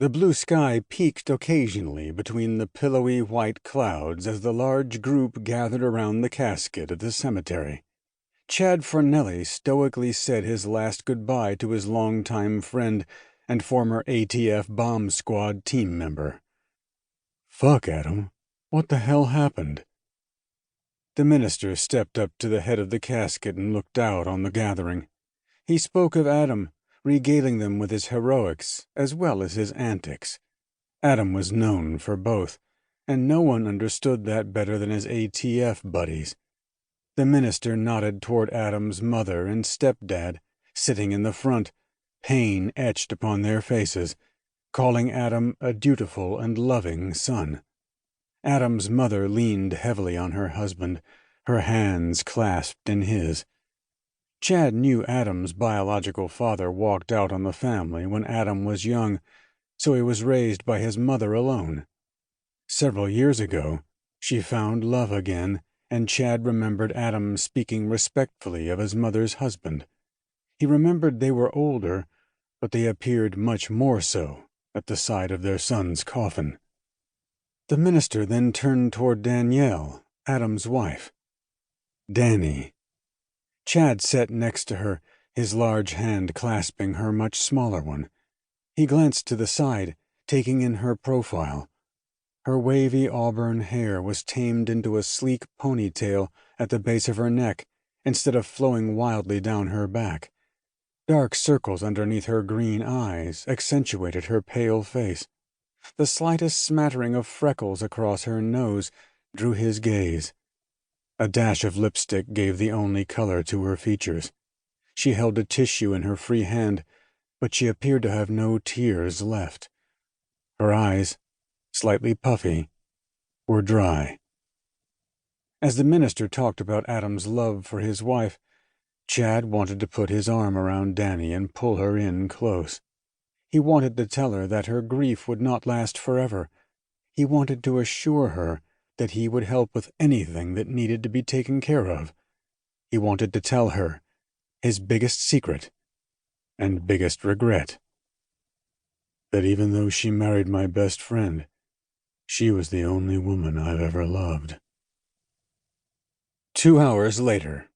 The blue sky peeked occasionally between the pillowy white clouds as the large group gathered around the casket at the cemetery. Chad Fornelli stoically said his last goodbye to his longtime friend and former ATF bomb squad team member. "Fuck, Adam. What the hell happened?" The minister stepped up to the head of the casket and looked out on the gathering. He spoke of Adam, regaling them with his heroics as well as his antics. Adam was known for both, and no one understood that better than his ATF buddies. The minister nodded toward Adam's mother and stepdad, sitting in the front, pain etched upon their faces, calling Adam a dutiful and loving son. Adam's mother leaned heavily on her husband, her hands clasped in his. Chad knew Adam's biological father walked out on the family when Adam was young, so he was raised by his mother alone. Several years ago, she found love again, and Chad remembered Adam speaking respectfully of his mother's husband. He remembered they were older, but they appeared much more so at the side of their son's coffin. The minister then turned toward Danielle, Adam's wife. Danny. Chad sat next to her, his large hand clasping her much smaller one. He glanced to the side, taking in her profile. Her wavy auburn hair was tamed into a sleek ponytail at the base of her neck instead of flowing wildly down her back. Dark circles underneath her green eyes accentuated her pale face. The slightest smattering of freckles across her nose drew his gaze. A dash of lipstick gave the only color to her features. She held a tissue in her free hand, but she appeared to have no tears left. Her eyes, slightly puffy, were dry. As the minister talked about Adam's love for his wife, Chad wanted to put his arm around Danny and pull her in close. He wanted to tell her that her grief would not last forever. He wanted to assure her that he would help with anything that needed to be taken care of. He wanted to tell her his biggest secret and biggest regret. That even though she married my best friend, she was the only woman I've ever loved. 2 hours later.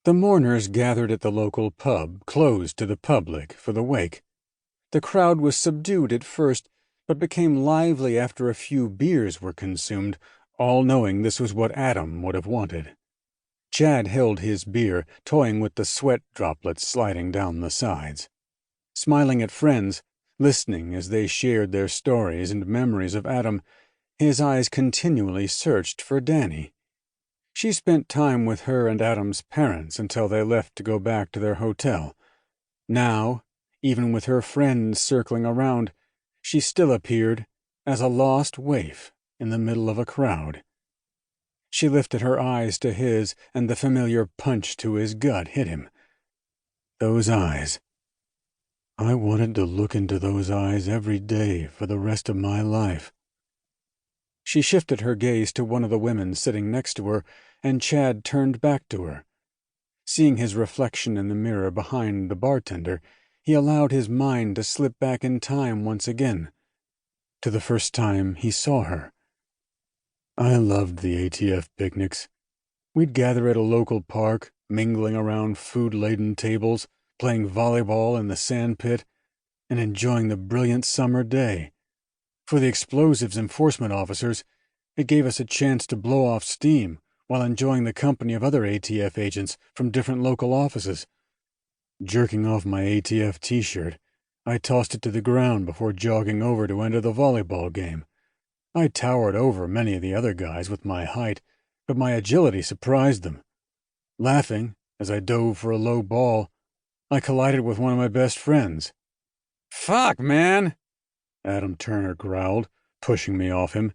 The mourners gathered at the local pub, closed to the public, for the wake. The crowd was subdued at first, but became lively after a few beers were consumed, all knowing this was what Adam would have wanted. Chad held his beer, toying with the sweat droplets sliding down the sides. Smiling at friends, listening as they shared their stories and memories of Adam, his eyes continually searched for Danny. She spent time with her and Adam's parents until they left to go back to their hotel. Now, even with her friends circling around, she still appeared as a lost waif in the middle of a crowd. She lifted her eyes to his, and the familiar punch to his gut hit him. Those eyes. I wanted to look into those eyes every day for the rest of my life. She shifted her gaze to one of the women sitting next to her, and Chad turned back to her. Seeing his reflection in the mirror behind the bartender, he allowed his mind to slip back in time once again, to the first time he saw her. I loved the ATF picnics. We'd gather at a local park, mingling around food-laden tables, playing volleyball in the sandpit, and enjoying the brilliant summer day. For the explosives enforcement officers, it gave us a chance to blow off steam while enjoying the company of other ATF agents from different local offices. Jerking off my ATF t-shirt, I tossed it to the ground before jogging over to enter the volleyball game. I towered over many of the other guys with my height, but my agility surprised them. Laughing, as I dove for a low ball, I collided with one of my best friends. "Fuck, man!" Adam Turner growled, pushing me off him.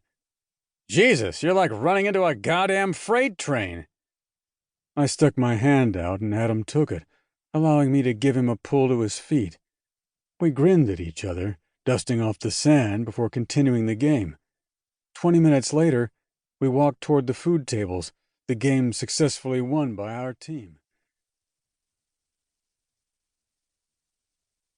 "Jesus, you're like running into a goddamn freight train." I stuck my hand out and Adam took it, allowing me to give him a pull to his feet. We grinned at each other, dusting off the sand before continuing the game. 20 minutes later, we walked toward the food tables, the game successfully won by our team.